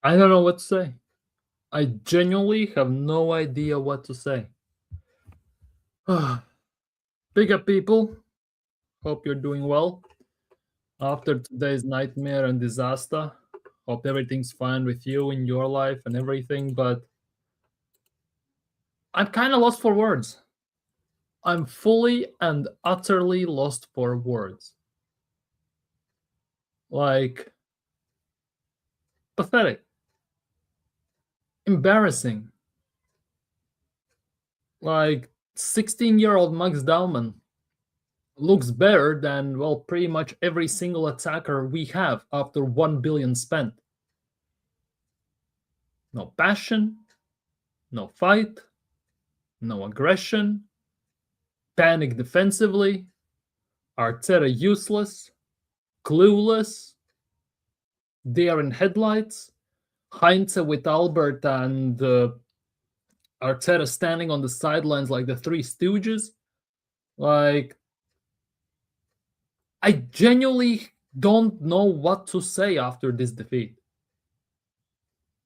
I don't know what to say. I genuinely have no idea what to say. Big up, people. Hope you're doing well after today's nightmare and disaster. Hope everything's fine with you in your life and everything, but I'm kind of lost for words. I'm fully and utterly lost for words. Like, pathetic, embarrassing. Like, 16-year-old Max Dauman looks better than, well, pretty much every single attacker we have after 1 billion spent. No passion, no fight, no aggression, panic defensively, Arteta useless, clueless, deer in headlights, Heinze with Albert and Arteta standing on the sidelines like the Three Stooges. Like, I genuinely don't know what to say after this defeat.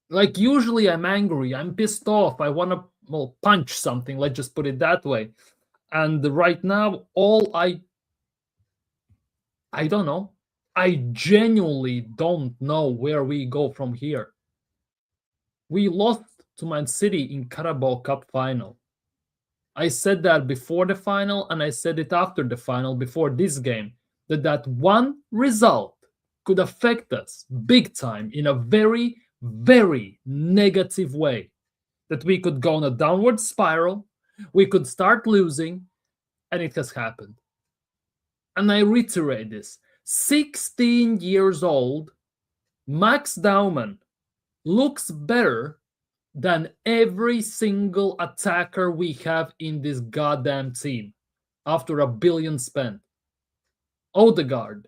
Like, usually I'm angry, I'm pissed off, I want to, well, punch something, let's just put it that way. And right now, I don't know. I genuinely don't know where we go from here. We lost to Man City in Carabao Cup final. I said that before the final, and I said it after the final, before this game, that one result could affect us big time in a very, very negative way. That we could go on a downward spiral, we could start losing, and it has happened. And I reiterate this, 16 years old, Max Dauman looks better than every single attacker we have in this goddamn team after 1 billion spent. Odegaard,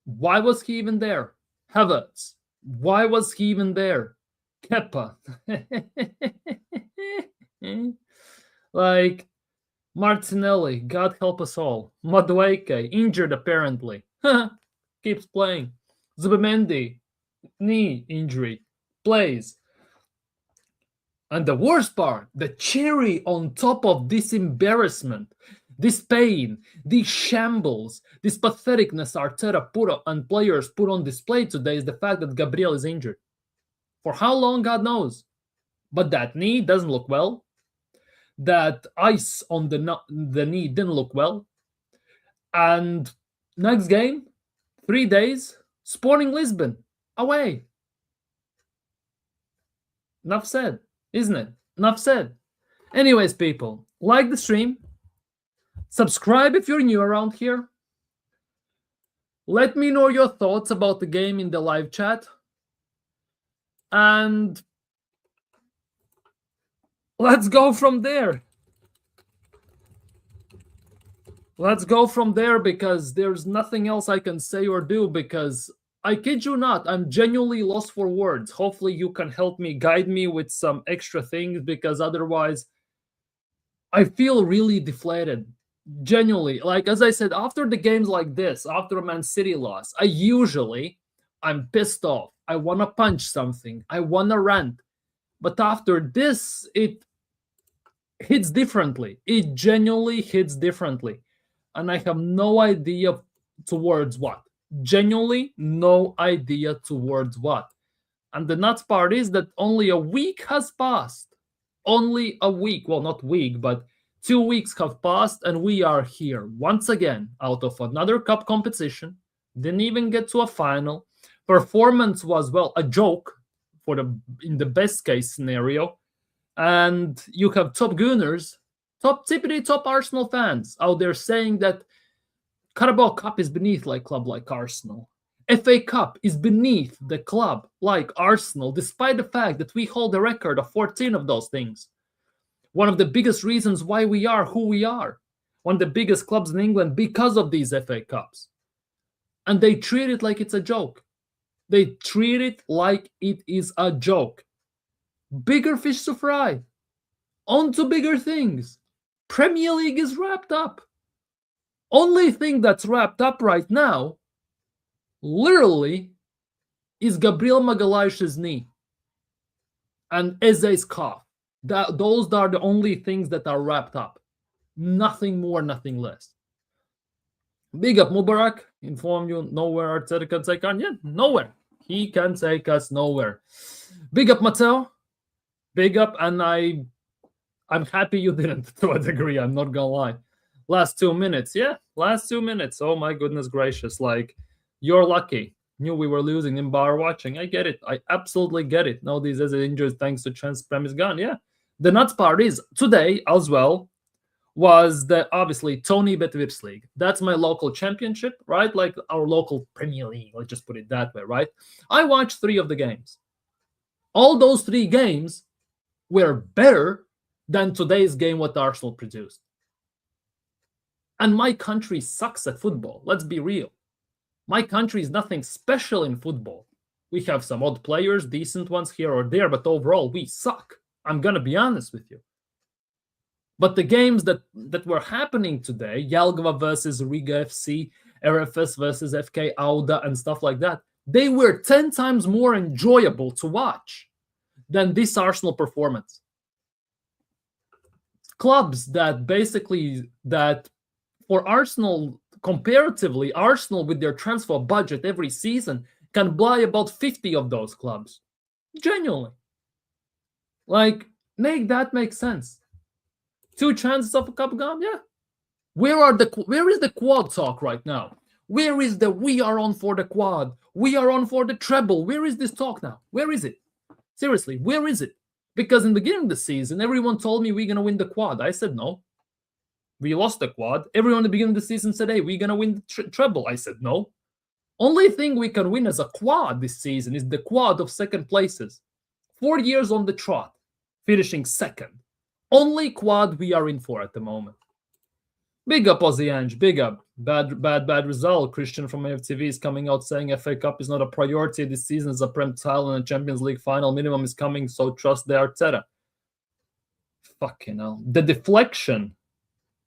why was he even there? Havertz, why was he even there? Kepa. Like, Martinelli, God help us all. Madueke, injured apparently. Keeps playing. Zubimendi, knee injury, plays. And the worst part, the cherry on top of this embarrassment, this pain, these shambles, this patheticness Arteta put up and players put on display today is the fact that Gabriel is injured. For how long, God knows. But that knee doesn't look well. That ice on the knee didn't look well. And next game, 3 days, Sporting Lisbon, away. Enough said, isn't it? Enough said. Anyways, people, like the stream, subscribe if you're new around here. Let me know your thoughts about the game in the live chat. And let's go from there. Let's go from there because there's nothing else I can say or do because I kid you not, I'm genuinely lost for words. Hopefully you can help me, guide me with some extra things because otherwise I feel really deflated. Genuinely, like as I said, after the games like this, after a Man City loss, I'm pissed off. I want to punch something. I want to rant. But after this, it hits differently. It genuinely hits differently. And I have no idea towards what. Genuinely, no idea towards what. And the nuts part is that only a week has passed. Only a week. Well, not week, but 2 weeks have passed, and we are here once again out of another cup competition. Didn't even get to a final. Performance was, well, a joke in the best case scenario. And you have top Gunners, top Arsenal fans out there saying that Carabao Cup is beneath like club like Arsenal. FA Cup is beneath the club like Arsenal, despite the fact that we hold a record of 14 of those things. One of the biggest reasons why we are who we are. One of the biggest clubs in England because of these FA Cups. And they treat it like it's a joke. They treat it like it is a joke. Bigger fish to fry. On to bigger things. Premier League is wrapped up. Only thing that's wrapped up right now, literally, is Gabriel Magalhaes's knee and Eze's calf. Those are the only things that are wrapped up. Nothing more, nothing less. Big up Mubarak. Inform you nowhere Arteta can take on. Yeah, nowhere. He can take us nowhere. Big up Mateo. Big up, and I'm happy you didn't, to a degree. I'm not gonna lie. Last 2 minutes, yeah, last 2 minutes. Oh my goodness gracious! Like, you're lucky. Knew we were losing in bar watching. I get it. I absolutely get it. No, these are injuries thanks to chance premise gun. Yeah, the nuts part is today as well was the obviously Tony Betwips League. That's my local championship, right? Like our local Premier League. Let's just put it that way, right? I watched 3 of the games. All those 3 games were better than today's game what Arsenal produced. And my country sucks at football. Let's be real. My country is nothing special in football. We have some odd players, decent ones here or there, but overall, we suck. I'm going to be honest with you. But the games that were happening today, Jelgava versus Riga FC, RFS versus FK Auda, and stuff like that, they were 10 times more enjoyable to watch than this Arsenal performance. Clubs that basically, that for Arsenal, comparatively, Arsenal with their transfer budget every season can buy about 50 of those clubs. Genuinely. Like, make that make sense. 2 chances of a cup gone? Yeah. Where is the quad talk right now? Where is the we are on for the quad? We are on for the treble. Where is this talk now? Where is it? Seriously, where is it? Because in the beginning of the season, everyone told me we're going to win the quad. I said no. We lost the quad. Everyone at the beginning of the season said, hey, we're going to win the treble. I said no. Only thing we can win as a quad this season is the quad of second places. 4 years on the trot, finishing second. Only quad we are in for at the moment. Big up, Aussie Ange. Big up. Bad result. Christian from AFTV is coming out saying FA Cup is not a priority this season. As a Prem title and a Champions League final minimum is coming, so trust the Arteta. Fucking hell. The deflection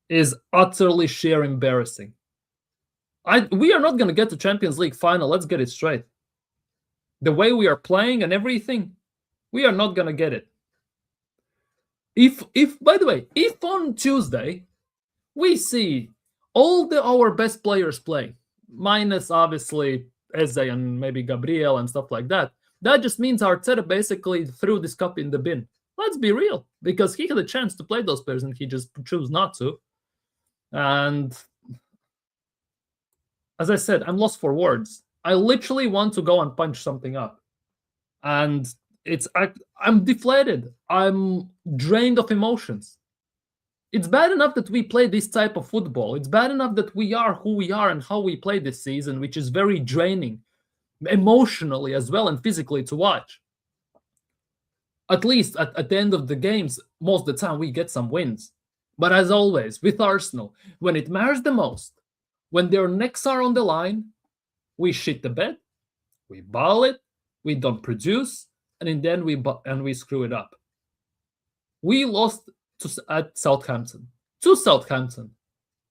is utterly sheer embarrassing. We are not going to get to Champions League final. Let's get it straight. The way we are playing and everything, we are not going to get it. If by the way, if on Tuesday we see all our best players play, minus obviously Eze and maybe Gabriel and stuff like that, that just means Arteta basically threw this cup in the bin. Let's be real, because he had a chance to play those players and he just chose not to. And as I said, I'm lost for words. I literally want to go and punch something up. And I'm deflated. I'm drained of emotions. It's bad enough that we play this type of football. It's bad enough that we are who we are and how we play this season, which is very draining, emotionally as well and physically to watch. At least at the end of the games, most of the time we get some wins. But as always, with Arsenal, when it matters the most, when their necks are on the line, we shit the bed, we ball it, we don't produce, and then we screw it up. We lost at Southampton. To Southampton.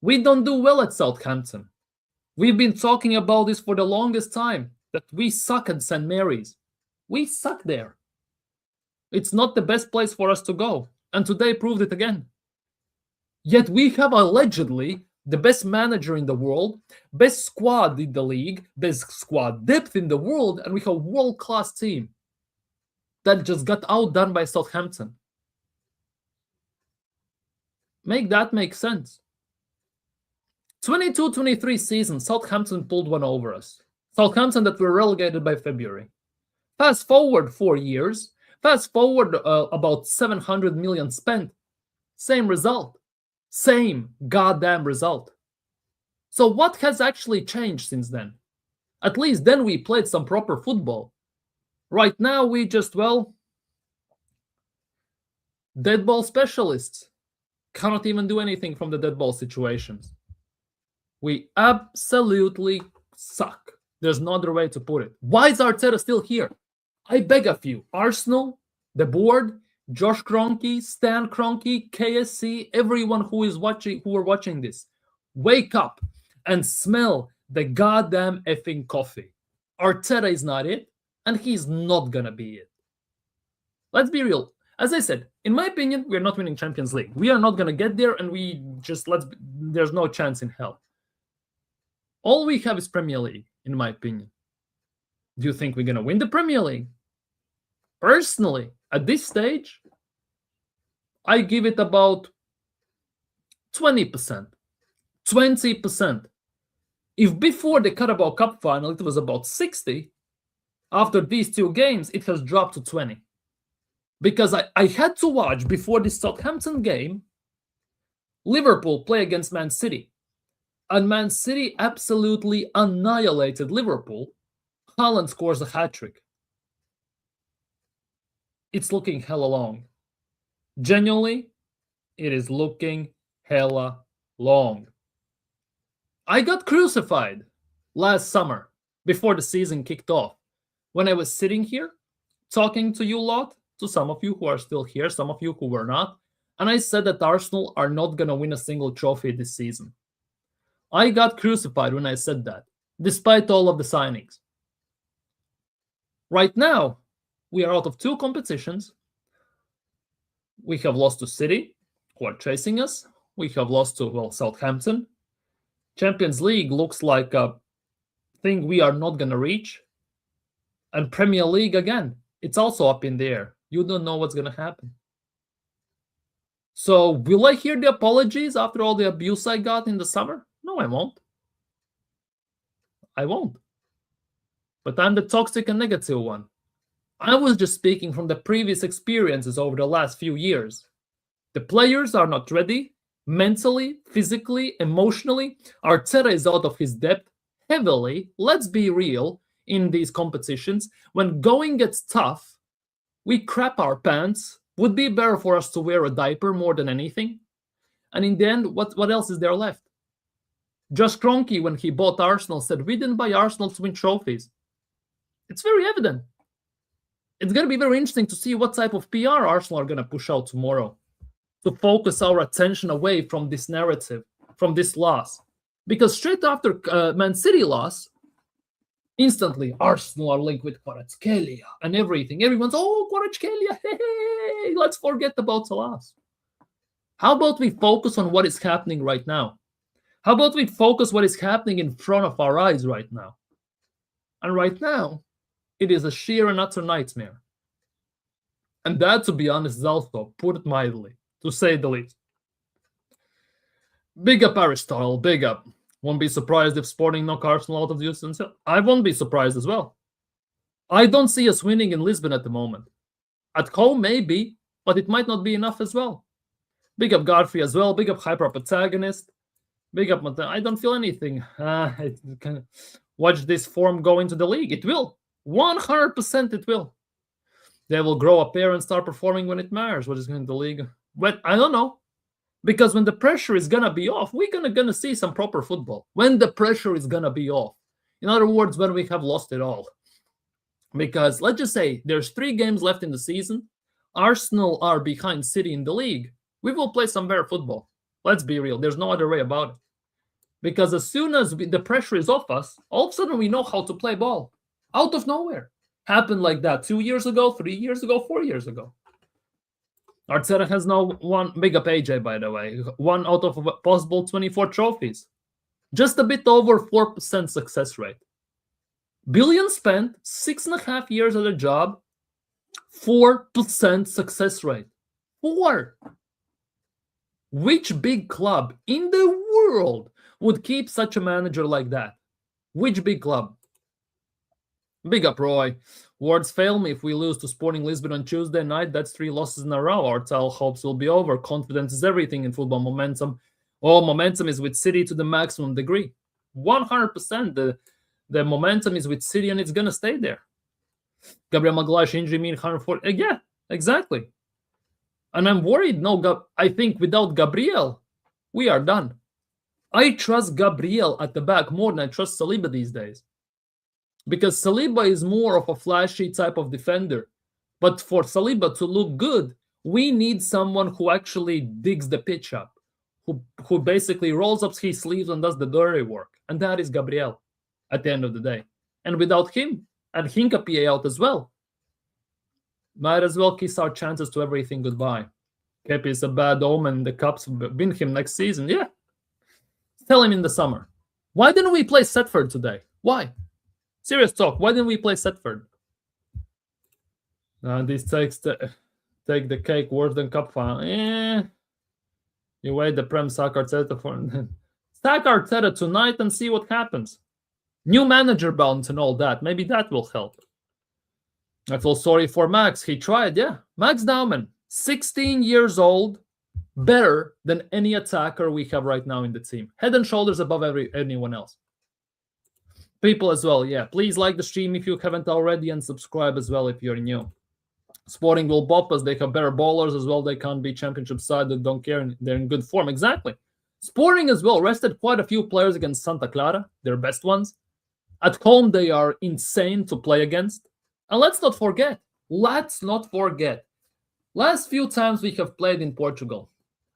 We don't do well at Southampton. We've been talking about this for the longest time, that we suck at St. Mary's. We suck there. It's not the best place for us to go. And today proved it again. Yet we have allegedly the best manager in the world, best squad in the league, best squad depth in the world, and we have a world-class team that just got outdone by Southampton. Make that make sense. 22-23 season, Southampton pulled one over us. Southampton that were relegated by February. Fast forward 4 years, fast forward about 700 million spent. Same result. Same goddamn result. So what has actually changed since then? At least then we played some proper football. Right now we just, well, dead ball specialists. Cannot even do anything from the dead ball situations. We absolutely suck. There's no other way to put it. Why is Arteta still here? I beg of you. Arsenal, the board, Josh Kroenke, Stan Kroenke, KSC, everyone who are watching this, wake up and smell the goddamn effing coffee. Arteta is not it. and he's not gonna be it. Let's be real. As I said, in my opinion, we're not winning Champions League. We are not gonna get there, and there's no chance in hell. All we have is Premier League, in my opinion. Do you think we're gonna win the Premier League? Personally, at this stage, I give it about 20%. 20%. If before the Carabao Cup final it was about 60, after these two games it has dropped to 20. Because I had to watch before this Southampton game Liverpool play against Man City. And Man City absolutely annihilated Liverpool. Haaland scores a hat-trick. It's looking hella long. Genuinely, it is looking hella long. I got crucified last summer before the season kicked off when I was sitting here talking to you lot, to some of you who are still here, some of you who were not, and I said that Arsenal are not going to win a single trophy this season. I got crucified when I said that, despite all of the signings. Right now, we are out of two competitions. We have lost to City, who are chasing us. We have lost to, Southampton. Champions League looks like a thing we are not going to reach. And Premier League, again, it's also up in the air. You don't know what's going to happen. So, will I hear the apologies after all the abuse I got in the summer? No, I won't. I won't. But I'm the toxic and negative one. I was just speaking from the previous experiences over the last few years. The players are not ready, mentally, physically, emotionally. Arteta is out of his depth heavily, let's be real, in these competitions. When going gets tough, we crap our pants. Would be better for us to wear a diaper more than anything. And in the end, what else is there left? Josh Kroenke, when he bought Arsenal, said, we didn't buy Arsenal to win trophies. It's very evident. It's going to be very interesting to see what type of PR Arsenal are going to push out tomorrow to focus our attention away from this narrative, from this loss. Because straight after Man City loss, instantly Arsenal are linked with Kvaratskhelia and everything. Everyone's, oh, Kvaratskhelia, hey, let's forget about the loss. How about we focus on what is happening right now? How about we focus what is happening in front of our eyes right now? And right now, it is a sheer and utter nightmare. And that, to be honest, is also, put it mildly, to say the least. Big up Aristotle, big up. Won't be surprised if Sporting knock Arsenal out of the UCL. I won't be surprised as well. I don't see us winning in Lisbon at the moment. At home, maybe, but it might not be enough as well. Big up Godfrey as well, big up Hyper Protagonist. Big up Monta. I don't feel anything. Watch this form go into the league. It will. 100% it will. They will grow up there and start performing when it matters. What is going to the league? But I don't know. Because when the pressure is going to be off, we're gonna see some proper football. When the pressure is going to be off. In other words, when we have lost it all. Because let's just say there's 3 games left in the season. Arsenal are behind City in the league. We will play some better football. Let's be real. There's no other way about it. Because as soon as the pressure is off us, all of a sudden we know how to play ball. Out of nowhere. Happened like that 2 years ago, 3 years ago, 4 years ago. Arteta has now won, big up AJ, by the way, 1 out of a possible 24 trophies. Just a bit over 4% success rate. Billion spent, 6.5 years at a job, 4% success rate. 4! Which big club in the world would keep such a manager like that? Which big club? Big up, Roy. Words fail me. If we lose to Sporting Lisbon on Tuesday night, that's 3 losses in a row. Our hopes will be over. Confidence is everything in football. Momentum. Oh, momentum is with City to the maximum degree. 100%. The momentum is with City and it's going to stay there. Gabriel Magalhaes injury mean 140. Yeah, exactly. And I'm worried. I think without Gabriel, we are done. I trust Gabriel at the back more than I trust Saliba these days. Because Saliba is more of a flashy type of defender. But for Saliba to look good, we need someone who actually digs the pitch up. Who basically rolls up his sleeves and does the dirty work. And that is Gabriel at the end of the day. And without him, And Hincapié out as well. Might as well kiss our chances to everything goodbye. Kepi is a bad omen. The Cups win him next season. Yeah. Tell him in the summer. Why didn't we play Setford today? Why? Serious talk. Why didn't we play Setford? This take the cake worse than Cup final. You wait the Prem sack Arteta for... Sack Arteta tonight and see what happens. New manager bounce and all that. Maybe that will help. I feel sorry for Max. He tried, yeah. Max Dauman, 16 years old, better than any attacker we have right now in the team. Head and shoulders above anyone else. People as well, yeah. Please like the stream if you haven't already and subscribe as well if you're new. Sporting will bop us. They have better bowlers as well. They can't be championship side. They don't care. They're in good form. Exactly. Sporting as well rested quite a few players against Santa Clara, their best ones. At home, they are insane to play against. And let's not forget, last few times we have played in Portugal.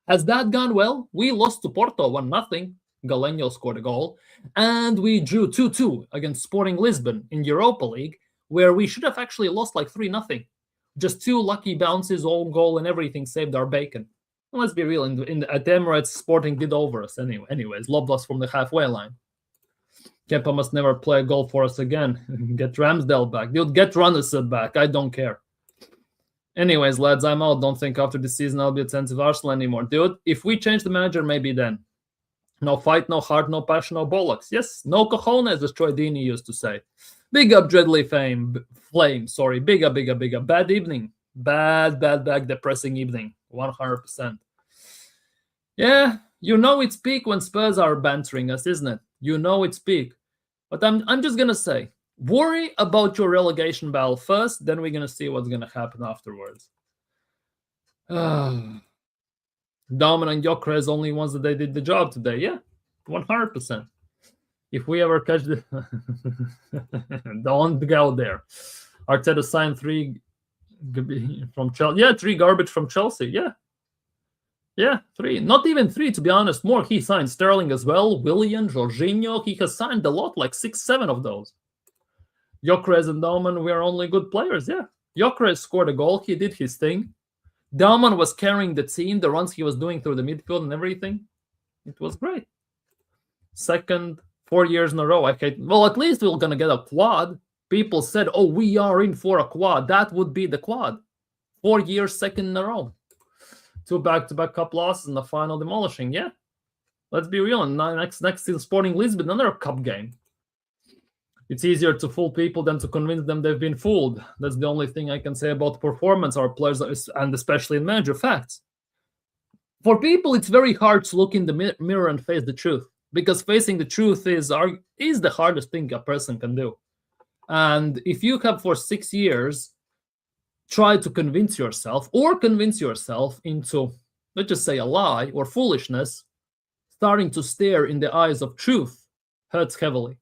Has that gone well? We lost to Porto 1-0. Galeno scored a goal. And we drew 2-2 against Sporting Lisbon in Europa League, where we should have actually lost like 3-0. Just 2 lucky bounces, own goal, and everything saved our bacon. And let's be real, at Emirates, Sporting did over us anyways, lobbed us from the halfway line. Kepa must never play a goal for us again. Get Ramsdale back. Dude, get Runners back. I don't care. Anyways, lads, I'm out. Don't think after this season I'll be attentive Arsenal anymore. Dude, if we change the manager, maybe then. No fight, no heart, no passion, no bollocks. Yes, no cojones, as Troy Deeney used to say. Big up, Dreadly Flame. Sorry, big up. Bad evening. Bad, depressing evening. 100%. Yeah, you know it's peak when Spurs are bantering us, isn't it? You know it's peak. But I'm just going to say, worry about your relegation battle first, then we're going to see what's going to happen afterwards. Dauman and Gyökeres only ones that they did the job today. Yeah, 100%. If we ever catch the... Don't go there. Arteta signed 3 from Chelsea. Yeah, 3 garbage from Chelsea. Yeah, 3. Not even 3, to be honest. More. He signed Sterling as well. Willian, Jorginho. He has signed a lot, like 6, 7 of those. Gyökeres and Dauman were only good players, yeah. Gyökeres scored a goal. He did his thing. Dauman was carrying the team, the runs he was doing through the midfield and everything. It was great. Second, 4 years in a row. Well, at least we're going to get a quad. People said, oh, we are in for a quad. That would be the quad. 4 years, second in a row. 2 back-to-back cup losses and the final demolishing. Yeah, let's be real. And next to Sporting Lisbon, another cup game. It's easier to fool people than to convince them they've been fooled. That's the only thing I can say about performance, our players, and especially in manager facts. For people, it's very hard to look in the mirror and face the truth, because facing the truth is the hardest thing a person can do. And if you have for 6 years try to convince yourself into, let's just say, a lie or foolishness, starting to stare in the eyes of truth hurts heavily.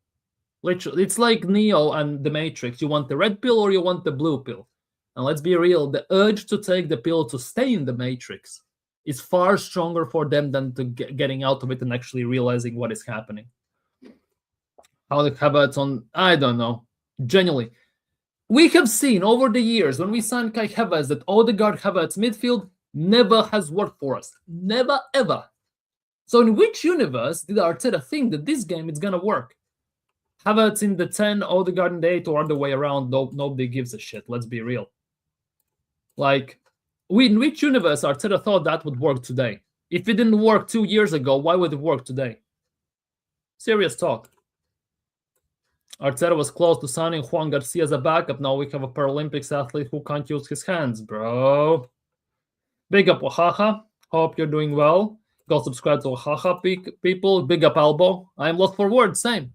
Literally, it's like Neo and the Matrix. You want the red pill or you want the blue pill? And let's be real, the urge to take the pill to stay in the Matrix is far stronger for them than to getting out of it and actually realizing what is happening. How the Havertz on, I don't know. Genuinely. We have seen over the years when we signed Kai Havertz that Odegaard Havertz midfield never has worked for us. Never, ever. So in which universe did Arteta think that this game is going to work? Havertz in the 10, Odegaard in the 8, or other way around, nobody gives a shit. Let's be real. Like, in which universe Arteta thought that would work today? If it didn't work 2 years ago, why would it work today? Serious talk. Arteta was close to signing Juan Garcia as a backup. Now we have a Paralympics athlete who can't use his hands, bro. Big up, Oaxaca. Hope you're doing well. Go subscribe to Oaxaca, people. Big up, Albo. I'm lost for words, same.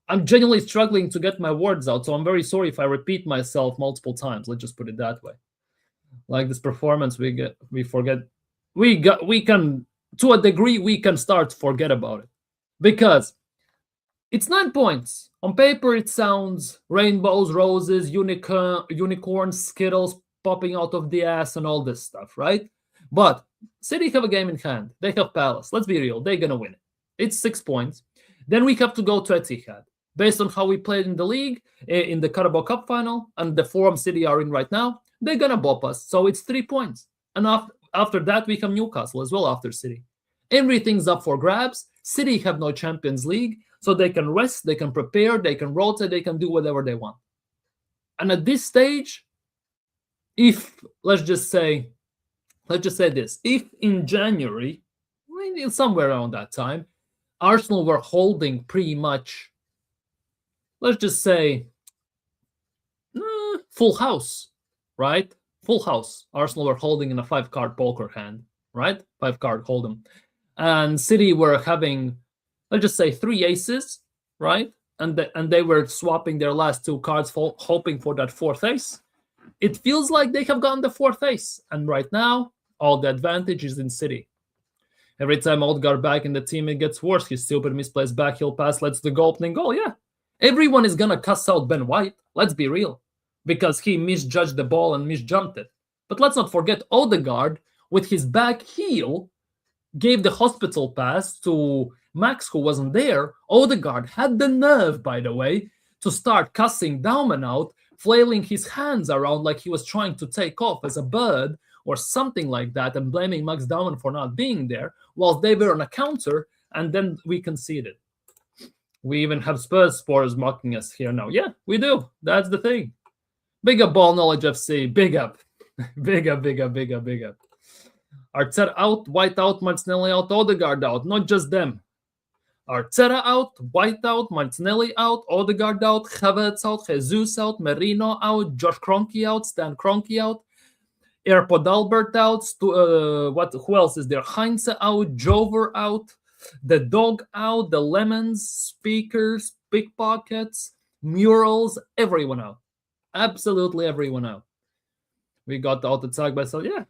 I'm genuinely struggling to get my words out, so I'm very sorry if I repeat myself multiple times. Let's just put it that way. Like this performance, we forget. We can, to a degree, we can start to forget about it. Because it's 9 points. On paper, it sounds rainbows, roses, unicorns, Skittles popping out of the ass and all this stuff, right? But City have a game in hand. They have Palace. Let's be real. They're going to win it. It's 6 points. Then we have to go to Etihad. based on how we played in the league, in the Carabao Cup final, and the form City are in right now, they're going to bop us. So it's 3 points. And after that, we have Newcastle as well after City. Everything's up for grabs. City have no Champions League, so they can rest, they can prepare, they can rotate, they can do whatever they want. And at this stage, if, let's just say this, if in January, somewhere around that time, Arsenal were holding pretty much, let's just say, full house, right? Full house. Arsenal were holding in a 5-card poker hand, right? 5-card hold'em. And City were having, let's just say, 3 aces, right? And they were swapping their last 2 cards, hoping for that 4th ace. It feels like they have gotten the 4th ace. And right now, all the advantage is in City. Every time Odegaard back in the team, it gets worse. His stupid misplaced backheel pass lets the opening goal. Yeah. Everyone is going to cuss out Ben White. Let's be real. Because he misjudged the ball and misjumped it. But let's not forget Odegaard, with his back heel, gave the hospital pass to Max, who wasn't there. Odegaard had the nerve, by the way, to start cussing Dauman out, flailing his hands around like he was trying to take off as a bird or something like that, and blaming Max Dauman for not being there, whilst they were on a counter, and then we conceded. We even have Spurs supporters mocking us here now. Yeah, we do. That's the thing. Big up Ball Knowledge FC. Big up. Big up, big up, big up, big up. Arteta out, White out, Martinelli out, Odegaard out. Not just them. Arteta out, White out, Martinelli out, Odegaard out, Havertz out, Jesus out, Merino out, Josh Kroenke out, Stan Kroenke out, Airpod Albert out, who else is there? Heinze out, Jover out, the dog out, the lemons, speakers, pickpockets, murals, everyone out. Absolutely everyone out. We got out attack by yeah,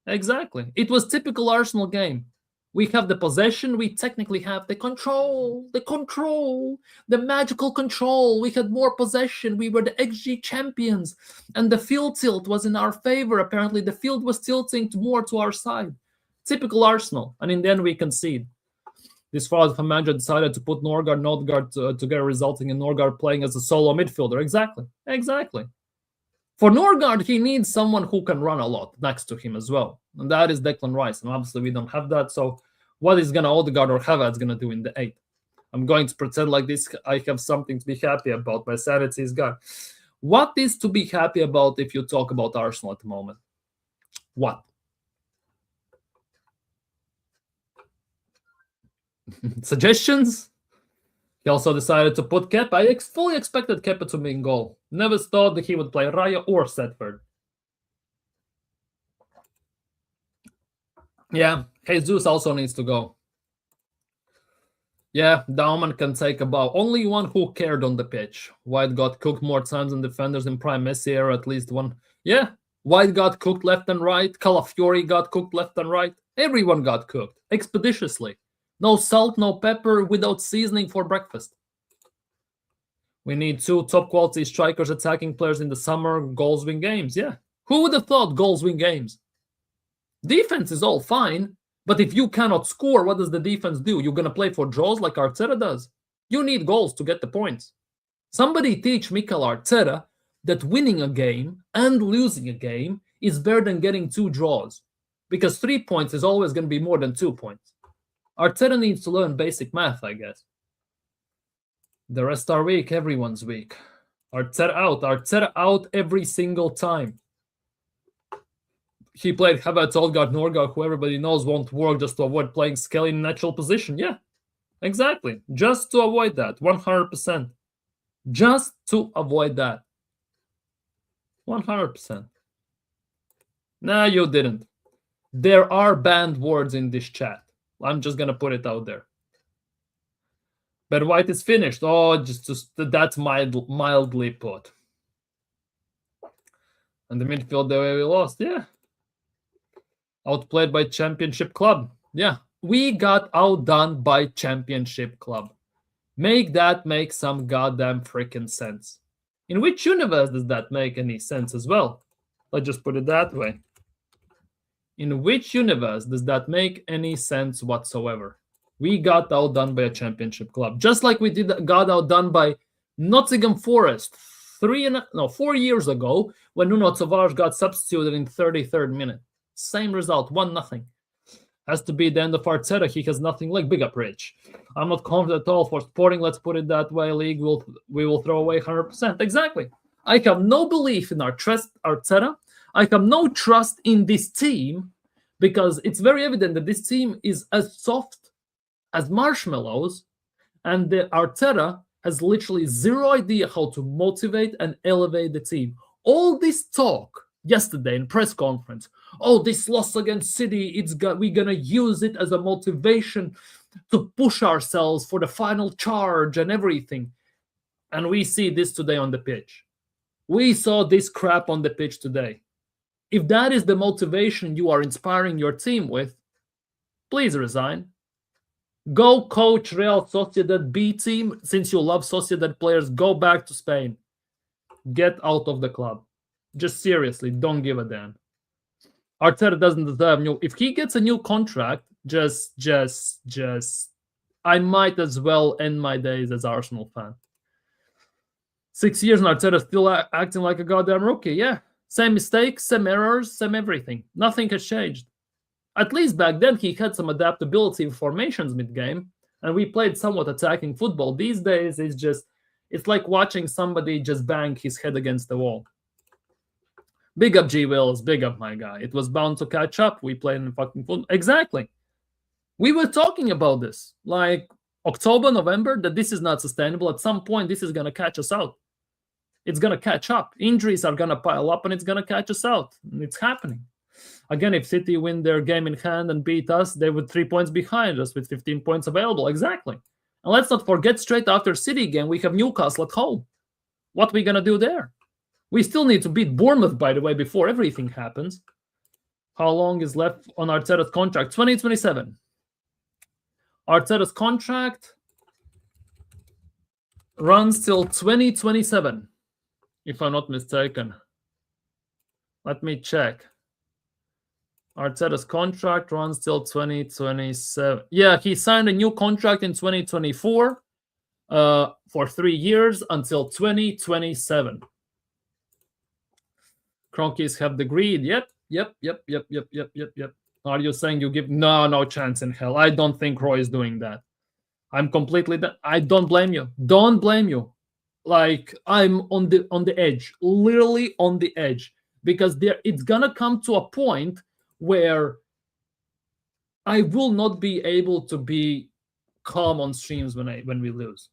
exactly. It was typical Arsenal game. We have the possession, we technically have the control, the magical control. We had more possession, we were the XG champions, and the field tilt was in our favor. Apparently, the field was tilting more to our side. Typical Arsenal, and in the end, we concede. This far, the manager decided to put Norgard and Odegaard together, resulting in Norgard playing as a solo midfielder. Exactly. For Norgard, he needs someone who can run a lot next to him as well. And that is Declan Rice. And obviously, we don't have that. So what is going to Odegaard or Havertz going to do in the 8th? I'm going to pretend like this. I have something to be happy about. My sanity is gone. What is to be happy about if you talk about Arsenal at the moment? What? Suggestions? He also decided to put Kepa. I fully expected Kepa to be in goal. Never thought that he would play Raya or Setford. Yeah, Jesus also needs to go. Yeah, Dauman can take a bow. Only one who cared on the pitch. White got cooked more times than defenders in prime Messi era, at least one. Yeah, White got cooked left and right. Calafiori got cooked left and right. Everyone got cooked expeditiously. No salt, no pepper, without seasoning for breakfast. We need 2 top-quality strikers, attacking players in the summer. Goals win games, yeah. Who would have thought goals win games? Defense is all fine, but if you cannot score, what does the defense do? You're going to play for draws like Arteta does? You need goals to get the points. Somebody teach Mikel Arteta that winning a game and losing a game is better than getting 2 draws, because 3 points is always going to be more than 2 points. Arteta needs to learn basic math, I guess. The rest are weak. Everyone's weak. Arteta out every single time. He played Havertz, Odegaard, Norgard, who everybody knows won't work, just to avoid playing Skelly in natural position. Yeah, exactly. Just to avoid that. 100%. Just to avoid that. 100%. Nah, you didn't. There are banned words in this chat. I'm just going to put it out there. But White is finished. Oh, just that's mildly put. And the midfield, the way we lost. Yeah. Outplayed by Championship Club. Yeah. We got outdone by Championship Club. Make that make some goddamn freaking sense. In which universe does that make any sense as well? Let's just put it that way. In which universe does that make any sense whatsoever? We got outdone by a Championship Club. Just like we got outdone by Nottingham Forest, 4 years ago, when Nuno Tavares got substituted in 33rd minute. Same result, 1-0. Has to be the end of Arteta. He has nothing like big up Rich. I'm not confident at all for Sporting. Let's put it that way. League we will throw away 100%. Exactly. I have no belief in Arteta. I have no trust in this team because it's very evident that this team is as soft as marshmallows, and the Arteta has literally zero idea how to motivate and elevate the team. All this talk yesterday in press conference, oh, this loss against City, we're gonna use it as a motivation to push ourselves for the final charge and everything. And we see this today on the pitch. We saw this crap on the pitch today. If that is the motivation you are inspiring your team with, please resign. Go coach Real Sociedad B team. Since you love Sociedad players, go back to Spain. Get out of the club. Just seriously, don't give a damn. Arteta doesn't deserve if he gets a new contract, I might as well end my days as Arsenal fan. 6 years and Arteta still acting like a goddamn rookie. Yeah, same mistakes, same errors, same everything. Nothing has changed. At least back then he had some adaptability in formations mid-game, and we played somewhat attacking football. These days it's like watching somebody just bang his head against the wall. Big up G Wills, big up my guy. It was bound to catch up. We played in fucking football. Exactly. We were talking about this like October, November, that this is not sustainable. At some point, this is going to catch us out. It's going to catch up. Injuries are going to pile up and it's going to catch us out. And it's happening. Again, if City win their game in hand and beat us, they would 3 points behind us with 15 points available. Exactly. And let's not forget, straight after City game, we have Newcastle at home. What are we going to do there? We still need to beat Bournemouth, by the way, before everything happens. How long is left on Arteta's contract? 2027. Arteta's contract runs till 2027, if I'm not mistaken. Let me check. Arteta's contract runs till 2027. Yeah, he signed a new contract in 2024 for 3 years until 2027. Cronkies have the greed. Yep. Are you saying you give no chance in hell? I don't think Roy is doing that. I'm completely I don't blame you. Don't blame you. Like, I'm on the edge, literally on the edge, because it's gonna come to a point where I will not be able to be calm on streams when we lose.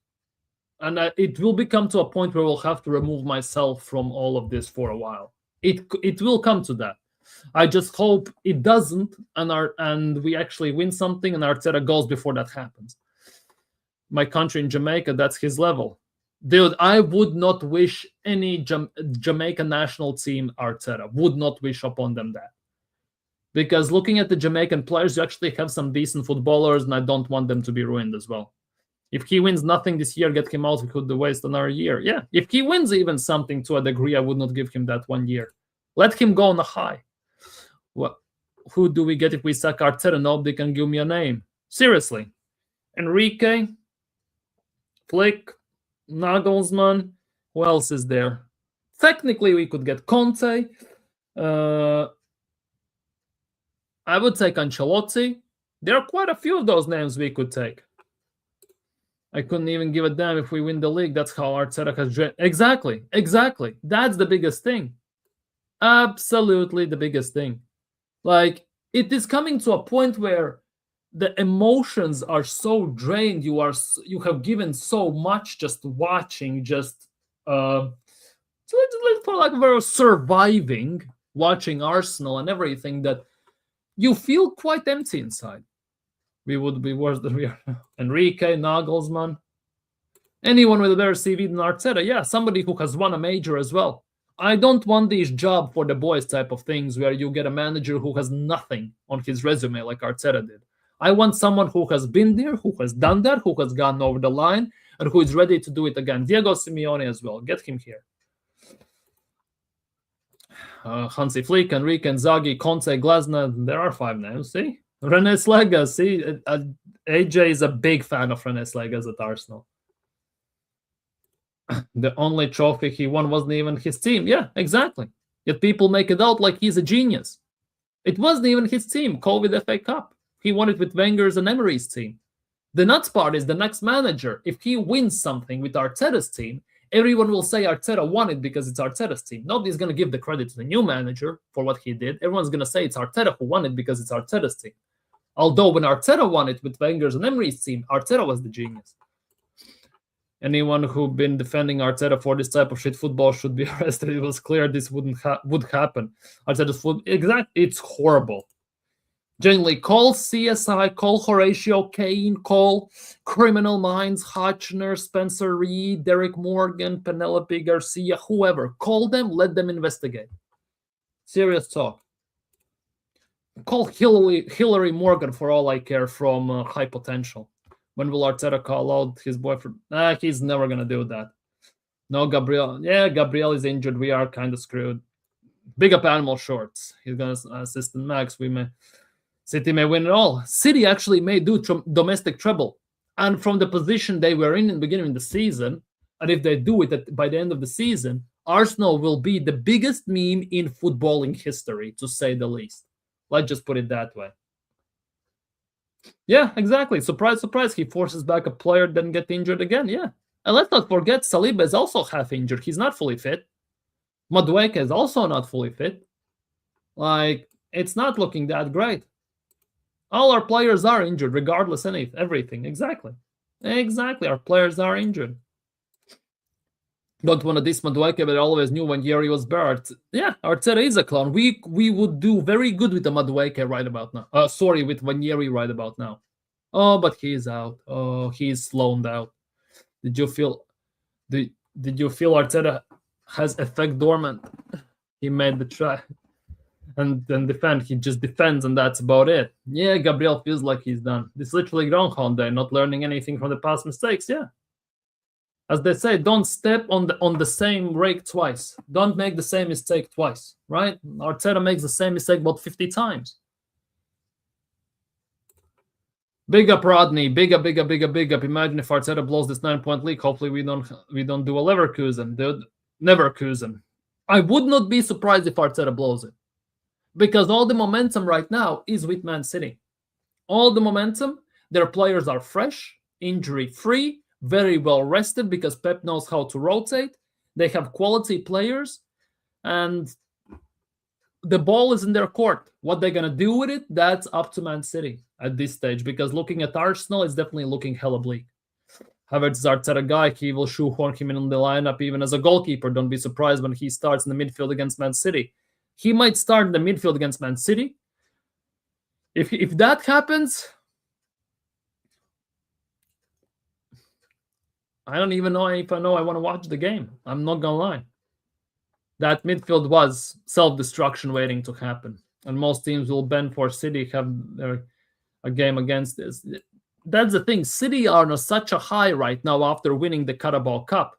And it will become to a point where we'll have to remove myself from all of this for a while. It will come to that. I just hope it doesn't, and we actually win something, and Arteta goes before that happens. My country in Jamaica, that's his level. Dude, I would not wish any Jamaica national team Arteta. Would not wish upon them that. Because looking at the Jamaican players, you actually have some decent footballers, and I don't want them to be ruined as well. If he wins nothing this year, get him out. We could waste another year. Yeah, if he wins even something to a degree, I would not give him that 1 year. Let him go on a high. Well, who do we get if we sack Arteta? Nobody can give me a name. Seriously. Enrique, Flick, Nagelsmann. Who else is there? Technically, we could get Conte. I would take Ancelotti. There are quite a few of those names we could take. I couldn't even give a damn if we win the league. That's how Arteta has... Exactly. That's the biggest thing. Absolutely the biggest thing. Like, it is coming to a point where the emotions are so drained. You have given so much just watching, just for lack of a surviving, watching Arsenal and everything, that you feel quite empty inside. We would be worse than we are now. Enrique, Nagelsmann, anyone with a better CV than Arteta. Yeah, somebody who has won a major as well. I don't want this job for the boys type of things where you get a manager who has nothing on his resume like Arteta did. I want someone who has been there, who has done that, who has gone over the line, and who is ready to do it again. Diego Simeone as well. Get him here. Hansi Flick, Enrique, Inzaghi, Conte, Glasner. There are 5 names, see? René Slega, see? AJ is a big fan of René Slegas at Arsenal. The only trophy he won wasn't even his team. Yeah, exactly. Yet people make it out like he's a genius. It wasn't even his team, COVID FA Cup. He won it with Wenger's and Emery's team. The nuts part is the next manager. If he wins something with Arteta's team, everyone will say Arteta won it because it's Arteta's team. Nobody's going to give the credit to the new manager for what he did. Everyone's going to say it's Arteta who won it because it's Arteta's team. Although when Arteta won it with Wenger's and Emery's team, Arteta was the genius. Anyone who been defending Arteta for this type of shit football should be arrested. It was clear this would happen. Arteta's football, exactly, it's horrible. Genuinely, call CSI, call Horatio Kane, call Criminal Minds, Hutchner, Spencer Reed, Derek Morgan, Penelope Garcia, whoever. Call them, let them investigate. Serious talk. Call Hillary Morgan for all I care from High Potential. When will Arteta call out his boyfriend? He's never going to do that. No, Gabriel. Yeah, Gabriel is injured. We are kind of screwed. Big up Animal Shorts. He's going to assist Max. City may win it all. City actually may do domestic treble. And from the position they were in the beginning of the season, and if they do it by the end of the season, Arsenal will be the biggest meme in footballing history, to say the least. Let's just put it that way. Yeah, exactly. Surprise, surprise. He forces back a player, then get injured again. Yeah. And let's not forget, Saliba is also half injured. He's not fully fit. Madueke is also not fully fit. Like, it's not looking that great. All our players are injured, regardless of everything. Exactly. Exactly. Our players are injured. Don't want to diss Madueke, but I always knew when Yeri was Bert. Yeah, Arteta is a clown. We would do very good with the Madueke right about now. Sorry, with Wanyeri right about now. Oh, but he's out. Oh, he's slowed out. Did you feel Arteta has effect dormant? He made the try and then defend. He just defends, and that's about it. Yeah, Gabriel feels like he's done. This is literally Groundhog Day, not learning anything from the past mistakes. Yeah. As they say, don't step on the same rake twice. Don't make the same mistake twice, right? Arteta makes the same mistake about 50 times. Big up, Rodney. Big up. Imagine if Arteta blows this 9-point league. Hopefully we don't do a Leverkusen, dude. Neverkusen. I would not be surprised if Arteta blows it. Because all the momentum right now is with Man City. All the momentum, their players are fresh, injury-free, very well rested because Pep knows how to rotate. They have quality players, and the ball is in their court. What they're going to do with it, that's up to Man City at this stage, because looking at Arsenal, it's definitely looking hella bleak. Havertz is Arteta guy. He will shoehorn him in the lineup even as a goalkeeper. Don't be surprised when he starts in the midfield against Man City. He might start in the midfield against Man City. If that happens, I don't even know if I want to watch the game. I'm not going to lie. That midfield was self-destruction waiting to happen. And most teams will bend for City, have a game against this. That's the thing. City are on such a high right now after winning the Carabao Cup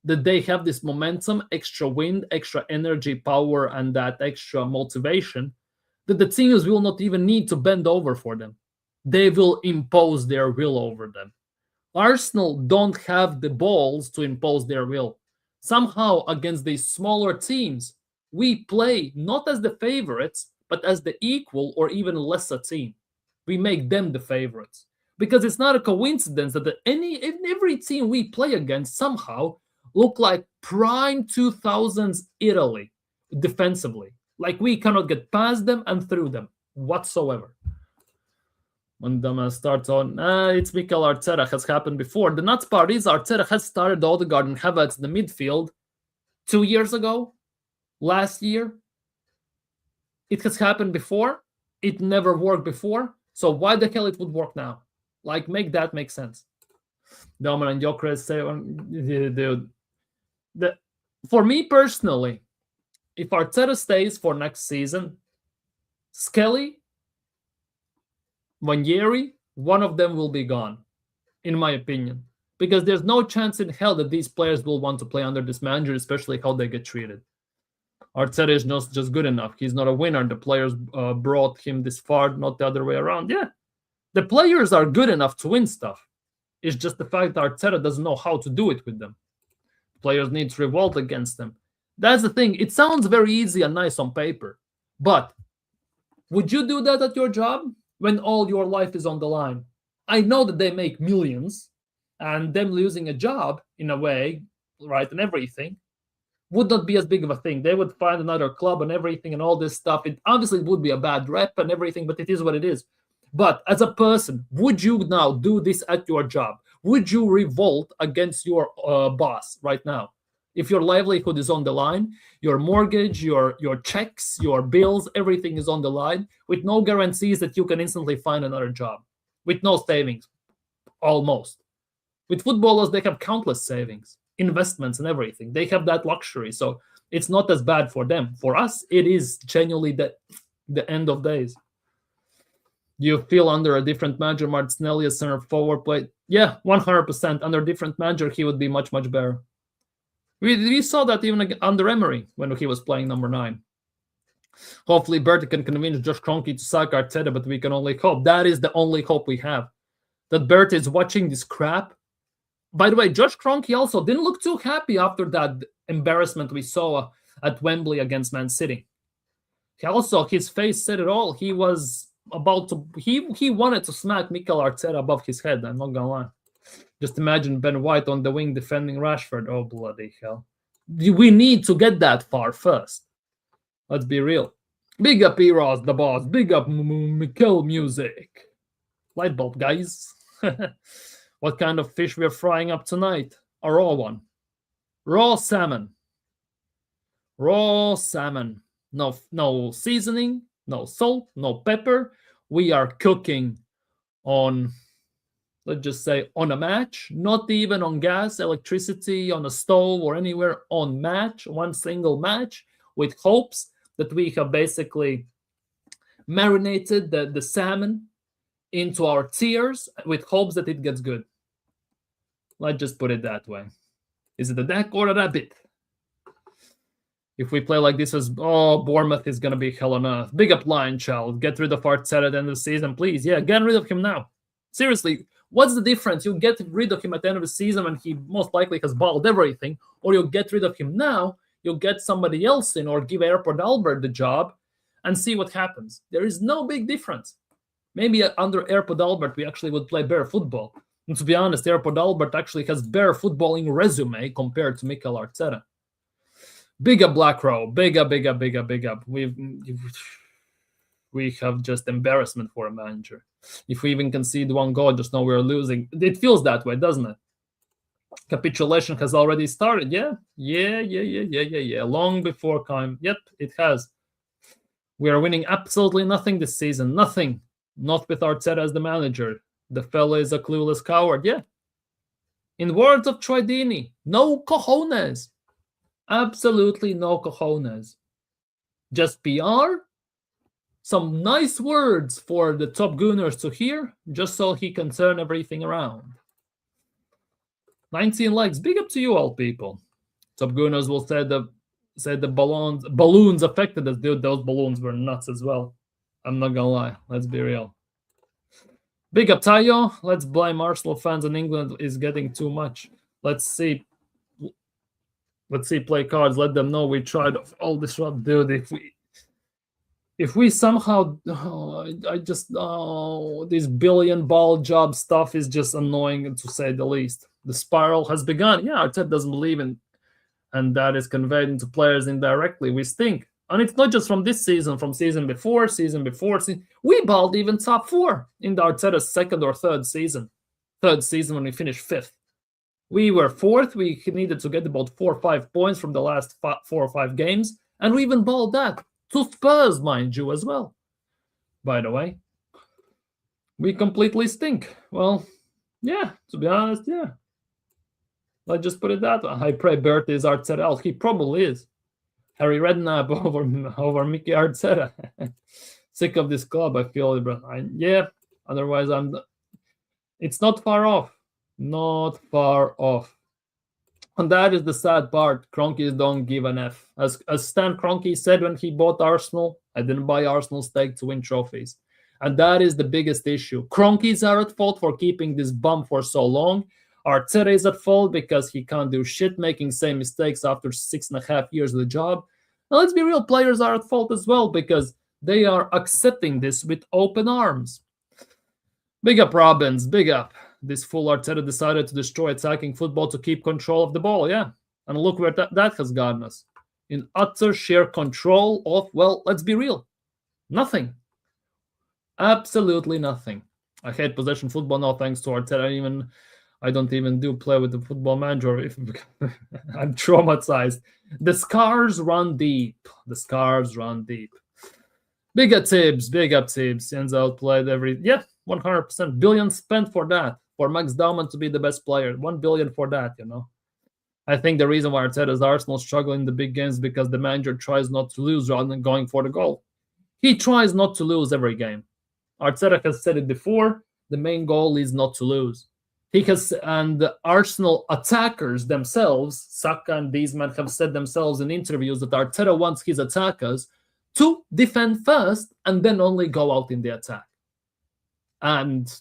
that they have this momentum, extra wind, extra energy, power, and that extra motivation that the teams will not even need to bend over for them. They will impose their will over them. Arsenal don't have the balls to impose their will. Somehow, against these smaller teams, we play not as the favorites, but as the equal or even lesser team. We make them the favorites. Because it's not a coincidence that every team we play against somehow look like prime 2000s Italy defensively. Like we cannot get past them and through them whatsoever. When Dama starts on, it's Mikel Arteta, has happened before. The nuts part is Arteta has started Odegaard and Havertz in the midfield 2 years ago, last year. It has happened before. It never worked before. So why the hell it would work now? Like, make that make sense. Doman and Jokres say, dude, for me personally, if Arteta stays for next season, Skelly, Wanyeri, one of them will be gone, in my opinion. Because there's no chance in hell that these players will want to play under this manager, especially how they get treated. Arteta is not just good enough. He's not a winner. The players brought him this far, not the other way around. Yeah, the players are good enough to win stuff. It's just the fact that Arteta doesn't know how to do it with them. Players need to revolt against them. That's the thing. It sounds very easy and nice on paper. But would you do that at your job when all your life is on the line? I know that they make millions, and them losing a job, in a way, right, and everything, would not be as big of a thing. They would find another club and everything and all this stuff. It obviously would be a bad rep and everything, but it is what it is. But as a person, would you now do this at your job? Would you revolt against your boss right now? If your livelihood is on the line, your mortgage, your checks, your bills, everything is on the line, with no guarantees that you can instantly find another job, with no savings, almost. With footballers, they have countless savings, investments, and everything. They have that luxury, so it's not as bad for them. For us, it is genuinely the end of days. You feel under a different manager, Martinelli as center forward play? Yeah, 100%. Under a different manager, he would be much, much better. We saw that even under Emery when he was playing number 9. Hopefully, Bertie can convince Josh Kroenke to sack Arteta, but we can only hope. That is the only hope we have. That Bertie is watching this crap. By the way, Josh Kroenke also didn't look too happy after that embarrassment we saw at Wembley against Man City. His face said it all. He was about to... He wanted to smack Mikel Arteta above his head, I'm not gonna lie. Just imagine Ben White on the wing defending Rashford. Oh, bloody hell. We need to get that far first. Let's be real. Big up Eros, the boss. Big up Mikel Music. Lightbulb, guys. What kind of fish we're frying up tonight? A raw one. Raw salmon. Raw salmon. No seasoning, no salt, no pepper. We are cooking on... let's just say on a match, not even on gas, electricity, on a stove or anywhere, on match, one single match, with hopes that we have basically marinated the salmon into our tears with hopes that it gets good. Let's just put it that way. Is it a duck or a rabbit? If we play like this, Bournemouth is going to be hell on earth. Big up Lion Child. Get rid of Arteta at the end of the season, please. Yeah, get rid of him now. Seriously, what's the difference? You get rid of him at the end of the season when he most likely has balled everything, or you get rid of him now, you'll get somebody else in, or give Airport Albert the job and see what happens. There is no big difference. Maybe under Airport Albert, we actually would play better football. And to be honest, Airport Albert actually has better footballing resume compared to Mikel Arteta. Big up Black Row. Big up. We have just embarrassment for a manager. If we even concede one goal, just know we're losing. It feels that way, doesn't it? Capitulation has already started. Yeah. Long before time. Yep, it has. We are winning absolutely nothing this season. Nothing. Not with Arteta as the manager. The fella is a clueless coward. Yeah. In words of Troy Deeney, no cojones. Absolutely no cojones. Just PR. Some nice words for the top gooners to hear, just so he can turn everything around. 19 likes. Big up to you all, people. Top gooners will say the balloons affected us. Dude, those balloons were nuts as well. I'm not gonna lie. Let's be real. Big up Tayo. Let's blame Arsenal fans in England is getting too much. Let's see. Play cards. Let them know we tried all this stuff, dude. If we somehow, this billion ball job stuff is just annoying to say the least. The spiral has begun. Yeah, Arteta doesn't believe in, and that is conveyed into players indirectly. We stink. And it's not just from this season, from season before. We balled even top 4 in the Arteta's second or third season. Third season when we finished 5th. We were 4th. We needed to get about 4 or 5 points from the last 4 or 5 games. And we even balled that. To Spurs, mind you, as well. By the way. We completely stink. Well, yeah, to be honest, yeah. Let's just put it that way. I pray Bertie is Arteta. He probably is. Harry Redknapp over Mickey Arteta. Sick of this club, I feel it, but yeah. Otherwise, it's not far off. Not far off. And that is the sad part. Kroenke don't give an F. As Stan Kroenke said when he bought Arsenal, I didn't buy Arsenal stake to win trophies. And that is the biggest issue. Kroenkes are at fault for keeping this bum for so long. Arteta is at fault because he can't do shit, making same mistakes after 6.5 years of the job. Now, let's be real, players are at fault as well because they are accepting this with open arms. Big up, Robbins, big up. This fool Arteta decided to destroy attacking football to keep control of the ball, yeah. And look where that has gotten us. In utter sheer control of, well, let's be real, nothing. Absolutely nothing. I hate possession football now thanks to Arteta. I don't even do play with the football manager. I'm traumatized. The scars run deep. The scars run deep. Big up Tibbs. Big up Tibbs. Sends outplayed every... Yeah, 100%. Billion spent for that. For Max Dauman to be the best player. 1 billion for that, you know. I think the reason why Arteta's Arsenal struggle in the big games is because the manager tries not to lose rather than going for the goal. He tries not to lose every game. Arteta has said it before. The main goal is not to lose. And the Arsenal attackers themselves, Saka and these men have said themselves in interviews that Arteta wants his attackers to defend first and then only go out in the attack. And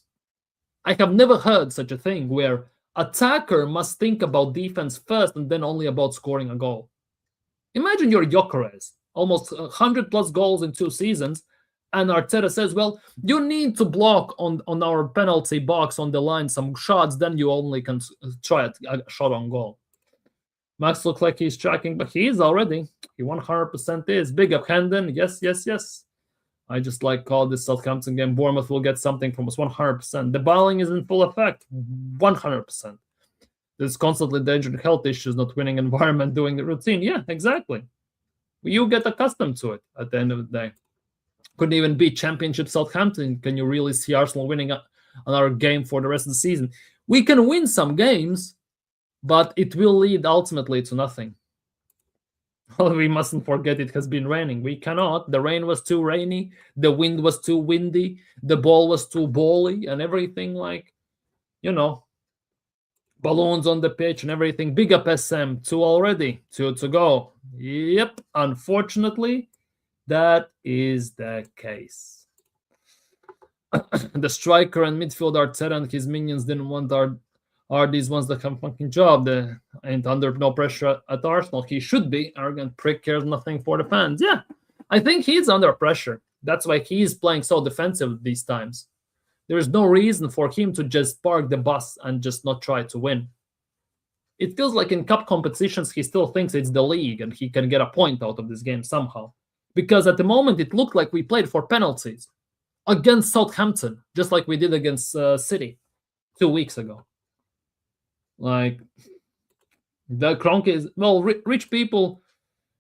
I have never heard such a thing where attacker must think about defense first and then only about scoring a goal. Imagine you're Gyökeres, almost 100 plus goals in 2 seasons, and Arteta says, well, you need to block on our penalty box on the line some shots, then you only can try a shot on goal. Max looks like he's tracking, but he is already. He 100% is. Big up Hendon. Yes, yes, yes. I just call this Southampton game. Bournemouth will get something from us 100%. The bowling is in full effect 100%. There's constantly endangered health issues, not winning environment, doing the routine. Yeah, exactly. You get accustomed to it at the end of the day. Couldn't even beat Championship Southampton. Can you really see Arsenal winning another game for the rest of the season? We can win some games, but it will lead ultimately to nothing. Well, we mustn't forget it has been raining. We cannot. The rain was too rainy. The wind was too windy. The ball was too bally and everything balloons on the pitch and everything. Big up SM. 2 already. 2 to go. Yep. Unfortunately, that is the case. The striker and midfield Arteta and his minions didn't want are these ones that have fucking job. They ain't under no pressure at Arsenal. He should be. Arrogant prick, cares nothing for the fans. Yeah, I think he's under pressure. That's why he's playing so defensive these times. There is no reason for him to just park the bus and just not try to win. It feels like in cup competitions, he still thinks it's the league and he can get a point out of this game somehow. Because at the moment, it looked like we played for penalties against Southampton, just like we did against City 2 weeks ago. The Kronk is rich people.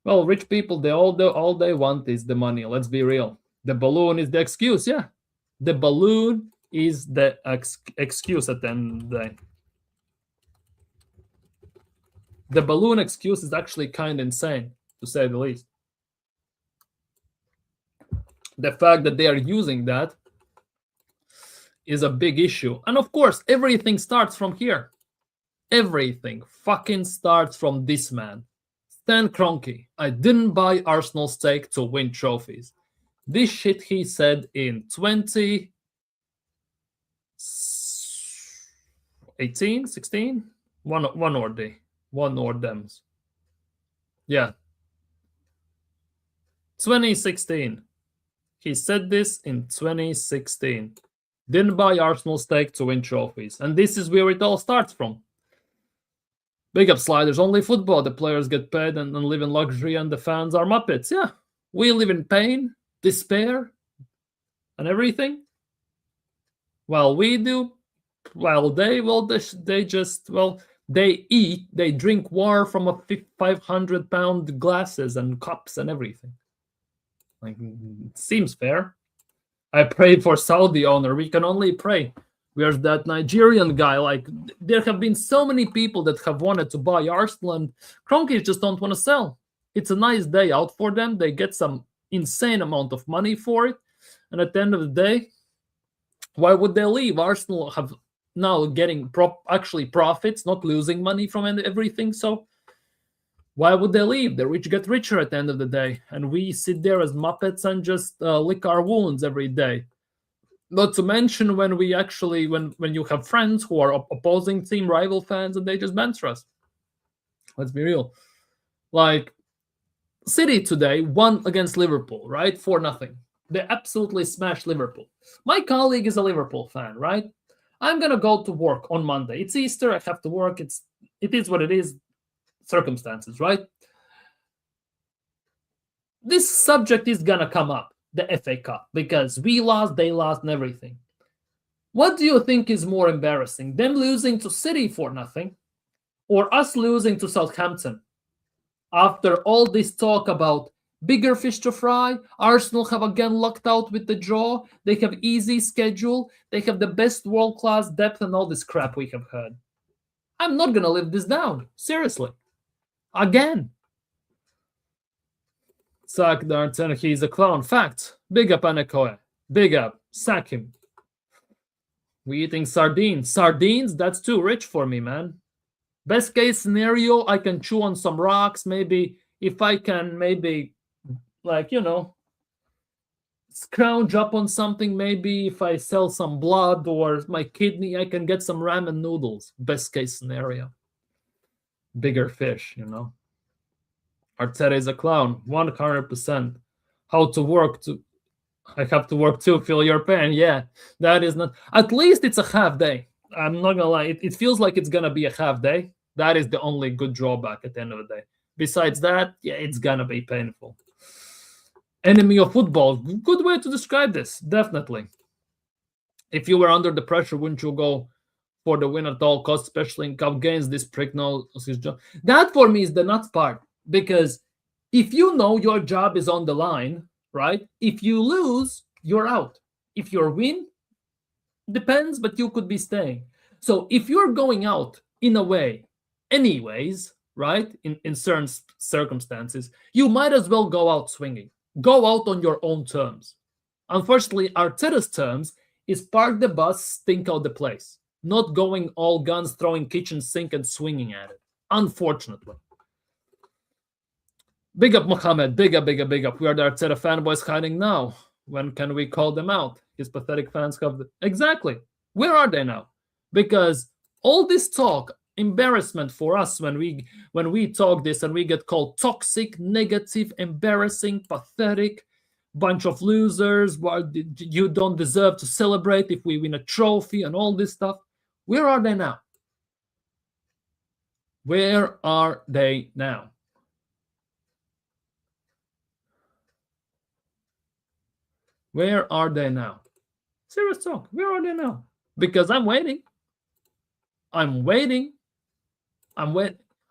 Well, rich people, all they want is the money. Let's be real. The balloon is the excuse. Yeah, the balloon is the excuse at the end of the day. The balloon excuse is actually kind of insane, to say the least. The fact that they are using that is a big issue. And of course, everything starts from here. Everything fucking starts from this man. Stan Kroenke. I didn't buy Arsenal stake to win trophies. This shit he said in 2018, 16? One or thems. Yeah. 2016. He said this in 2016. Didn't buy Arsenal stake to win trophies. And this is where it all starts from. Big up Sliders. Only football. The players get paid and live in luxury and the fans are muppets. Yeah. We live in pain, despair, and everything. While we do, they eat, they drink water from a 500-pound glasses and cups and everything. It seems fair. I prayed for Saudi owner. We can only pray. Where's that Nigerian guy? There have been so many people that have wanted to buy Arsenal, and Kroenke just don't want to sell. It's a nice day out for them. They get some insane amount of money for it. And at the end of the day, why would they leave? Arsenal have now getting actually profits, not losing money from everything. So why would they leave? The rich get richer at the end of the day. And we sit there as muppets and just lick our wounds every day. Not to mention when we actually when you have friends who are opposing team rival fans and they just banter us. Let's be real. Like City today won against Liverpool, right? 4-0. They absolutely smashed Liverpool. My colleague is a Liverpool fan, right? I'm gonna go to work on Monday. It's Easter. I have to work. It is what it is. Circumstances, right? This subject is gonna come up, the FA Cup, because we lost, they lost, and everything. What do you think is more embarrassing? Them losing to City 4-0 or us losing to Southampton? After all this talk about bigger fish to fry, Arsenal have again lucked out with the draw. They have easy schedule. They have the best world-class depth and all this crap we have heard. I'm not going to live this down. Seriously. Again. Sack Arteta, he's a clown. Fact. Big up Anakoya. Big up. Sack him. We eating sardines. Sardines? That's too rich for me, man. Best case scenario, I can chew on some rocks. Maybe if I can, scrounge up on something. Maybe if I sell some blood or my kidney, I can get some ramen noodles. Best case scenario. Bigger fish, Arteta is a clown, 100%. How to work to... I have to work too, feel your pain. Yeah, that is not... At least it's a half day. I'm not gonna lie. It feels like it's gonna be a half day. That is the only good drawback at the end of the day. Besides that, yeah, it's gonna be painful. Enemy of football. Good way to describe this. Definitely. If you were under the pressure, wouldn't you go for the win at all costs, especially in cup games? This prick knows his job. That for me is the nuts part. Because if you know your job is on the line, right? If you lose, you're out. If you win, depends, but you could be staying. So if you're going out in a way, anyways, right, in certain circumstances, you might as well go out swinging. Go out on your own terms. Unfortunately, Arteta's terms is park the bus, stink out the place. Not going all guns, throwing kitchen sink and swinging at it. Unfortunately. Big up, Mohammed. Big up, big up, big up. We are the Arteta fanboys hiding now. When can we call them out? His pathetic fans have... Exactly. Where are they now? Because all this talk, embarrassment for us when we talk this and we get called toxic, negative, embarrassing, pathetic, bunch of losers, you don't deserve to celebrate if we win a trophy and all this stuff. Where are they now? Where are they now? Where are they now? Serious talk. Where are they now? Because I'm waiting. I'm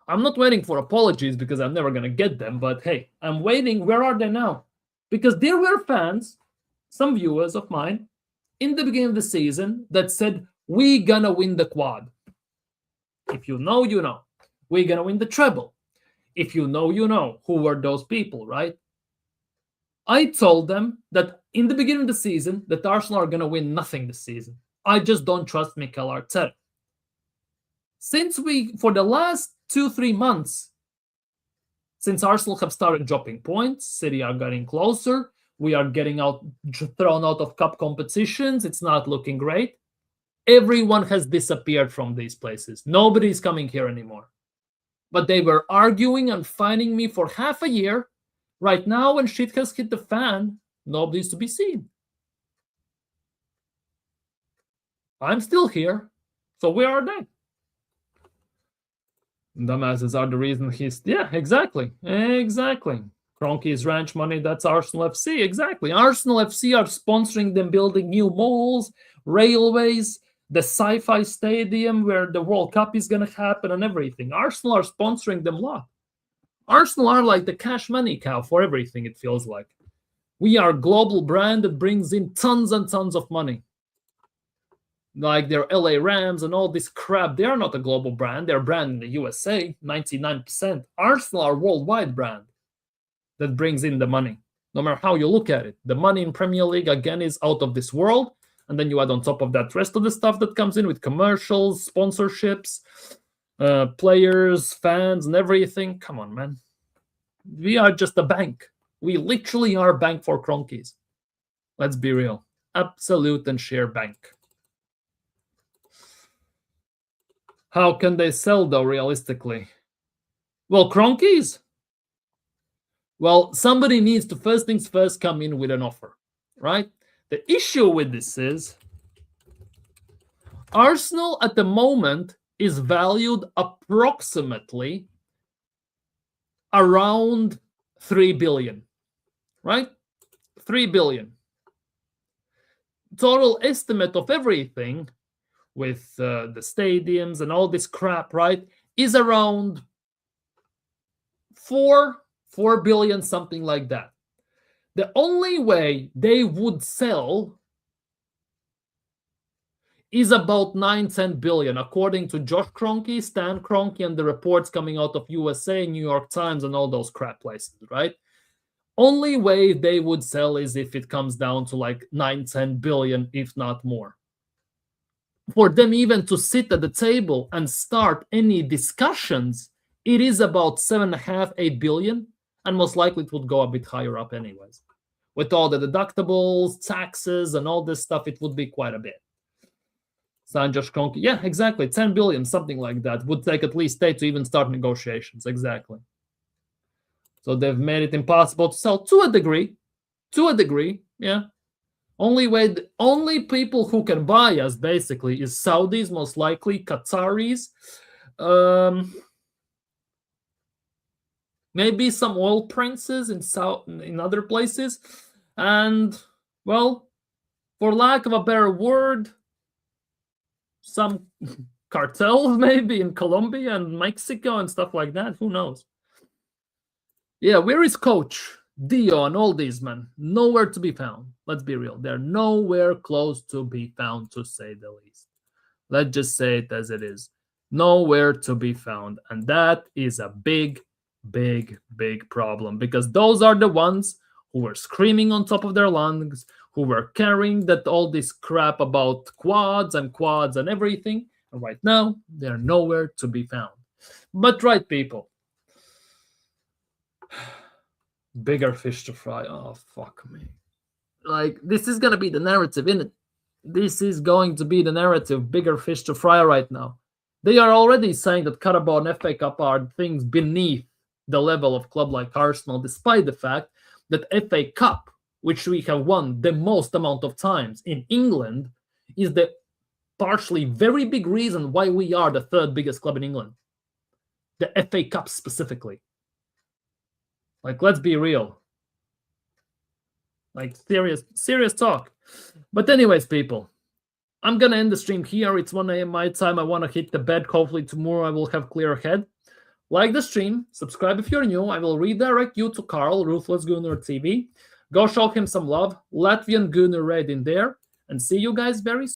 not waiting for apologies because I'm never going to get them. But hey, I'm waiting. Where are they now? Because there were fans, some viewers of mine, in the beginning of the season that said, we're going to win the quad. If you know, you know. We're going to win the treble. If you know, you know. Who were those people, right? I told them that in the beginning of the season that Arsenal are going to win nothing this season. I just don't trust Mikel Arteta. Since for the last 2-3 months, since Arsenal have started dropping points, City are getting closer, we are getting thrown out of cup competitions, it's not looking great. Everyone has disappeared from these places. Nobody's coming here anymore. But they were arguing and fighting me for half a year. Right now, when shit has hit the fan, nobody's to be seen. I'm still here. So where are they? Dumbasses are the reason he's... Yeah, exactly. Exactly. Kroenke's ranch money, that's Arsenal FC. Exactly. Arsenal FC are sponsoring them building new malls, railways, the sci-fi stadium where the World Cup is going to happen and everything. Arsenal are sponsoring them a lot. Arsenal are like the cash money cow for everything, it feels like. We are a global brand that brings in tons and tons of money. Like their LA Rams and all this crap, they are not a global brand. They're a brand in the USA, 99%. Arsenal are a worldwide brand that brings in the money. No matter how you look at it. The money in Premier League, again, is out of this world. And then you add on top of that rest of the stuff that comes in with commercials, sponsorships, players, fans, and everything. Come on, man. We are just a bank. We literally are a bank for Kroenkes. Let's be real. Absolute and sheer bank. How can they sell, though, realistically? Well, Cronkies? Well, somebody needs to, first things first, come in with an offer, right? The issue with this is Arsenal at the moment is valued approximately around 3 billion, right? 3 billion. Total estimate of everything with the stadiums and all this crap, right, is around 4 billion, something like that. The only way they would sell is about 9-10 billion, according to Josh Kroenke, Stan Kroenke, and the reports coming out of USA, New York Times, and all those crap places, right? Only way they would sell is if it comes down to like 9-10 billion, if not more. For them even to sit at the table and start any discussions, it is about 7.5-8 billion, and most likely it would go a bit higher up anyways. With all the deductibles, taxes, and all this stuff, it would be quite a bit. Josh Kroenke, yeah, exactly, 10 billion, something like that. Would take at least 8 to even start negotiations, exactly. So they've made it impossible to sell to a degree, yeah. Only people who can buy us basically is Saudis, most likely Qataris, maybe some oil princes in other places, and, well, for lack of a better word, some cartels maybe in Colombia and Mexico and stuff like that. Who knows? Yeah, where is Coach Dio and all these men? Nowhere to be found. Let's be real. They're nowhere close to be found, to say the least. Let's just say it as it is. Nowhere to be found. And that is a big, big, big problem, because those are the ones who were screaming on top of their lungs, who were carrying that all this crap about quads and everything. And right now, they're nowhere to be found. But right, people. Bigger fish to fry. Oh, fuck me. Like, this is going to be the narrative, innit? This is going to be the narrative. Bigger fish to fry right now. They are already saying that Carabao and FA Cup are things beneath the level of club like Arsenal, despite the fact that FA Cup, which we have won the most amount of times in England, is the partially very big reason why we are the third biggest club in England. The FA Cup specifically. Like, let's be real. Like, serious talk. But anyways, people, I'm going to end the stream here. It's 1 a.m. my time. I want to hit the bed. Hopefully tomorrow I will have clear head. Like the stream. Subscribe if you're new. I will redirect you to Carl, Ruthless Gunner TV. Go show him some love. Latvian Gunner Red in there. And see you guys very soon.